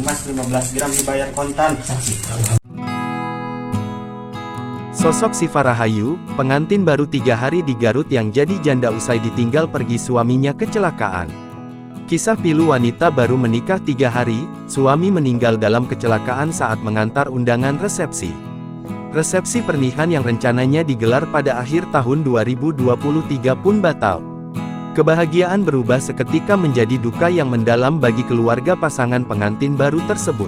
emas 15 gram dibayar kontan. Sosok Siva Rahayu, pengantin baru 3 hari di Garut yang jadi janda usai ditinggal pergi suaminya kecelakaan. Kisah pilu wanita baru menikah 3 hari, suami meninggal dalam kecelakaan saat mengantar undangan resepsi. Resepsi pernikahan yang rencananya digelar pada akhir tahun 2023 pun batal. Kebahagiaan berubah seketika menjadi duka yang mendalam bagi keluarga pasangan pengantin baru tersebut.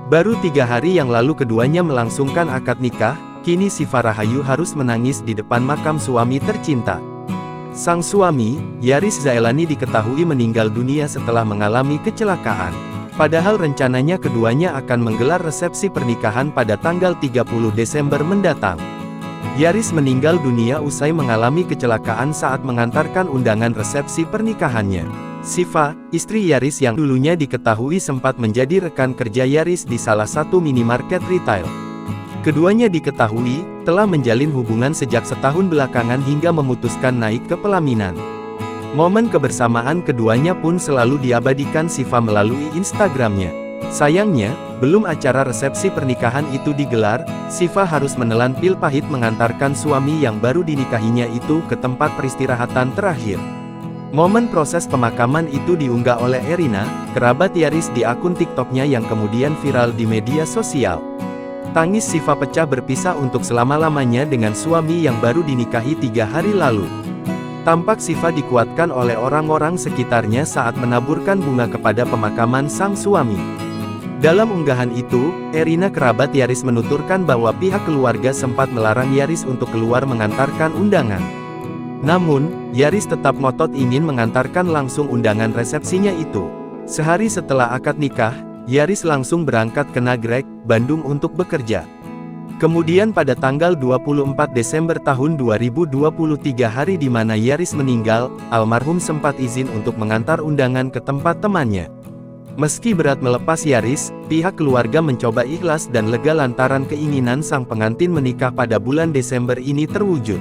Baru 3 hari yang lalu keduanya melangsungkan akad nikah. Kini Siva Rahayu harus menangis di depan makam suami tercinta. Sang suami, Yaris Zailani diketahui meninggal dunia setelah mengalami kecelakaan. Padahal rencananya keduanya akan menggelar resepsi pernikahan pada tanggal 30 Desember mendatang. Yaris meninggal dunia usai mengalami kecelakaan saat mengantarkan undangan resepsi pernikahannya. Siva, istri Yaris yang dulunya diketahui sempat menjadi rekan kerja Yaris di salah satu minimarket retail. Keduanya diketahui telah menjalin hubungan sejak setahun belakangan hingga memutuskan naik ke pelaminan. Momen kebersamaan keduanya pun selalu diabadikan Siva melalui Instagramnya. Sayangnya, belum acara resepsi pernikahan itu digelar, Siva harus menelan pil pahit mengantarkan suami yang baru dinikahinya itu ke tempat peristirahatan terakhir. Momen proses pemakaman itu diunggah oleh Erina, kerabat Yaris di akun TikToknya yang kemudian viral di media sosial. Tangis Siva pecah berpisah untuk selama-lamanya dengan suami yang baru dinikahi 3 hari lalu. Tampak Siva dikuatkan oleh orang-orang sekitarnya saat menaburkan bunga kepada pemakaman sang suami. Dalam unggahan itu, Erina kerabat Yaris menuturkan bahwa pihak keluarga sempat melarang Yaris untuk keluar mengantarkan undangan. Namun, Yaris tetap ngotot ingin mengantarkan langsung undangan resepsinya itu. Sehari setelah akad nikah, Yaris langsung berangkat ke Nagrek, Bandung untuk bekerja. Kemudian pada tanggal 24 Desember tahun 2023 hari di mana Yaris meninggal, almarhum sempat izin untuk mengantar undangan ke tempat temannya. Meski berat melepas Yaris, pihak keluarga mencoba ikhlas dan lega lantaran keinginan sang pengantin menikah pada bulan Desember ini terwujud.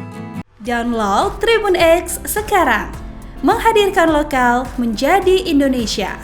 Download Tribun X sekarang, menghadirkan lokal menjadi Indonesia.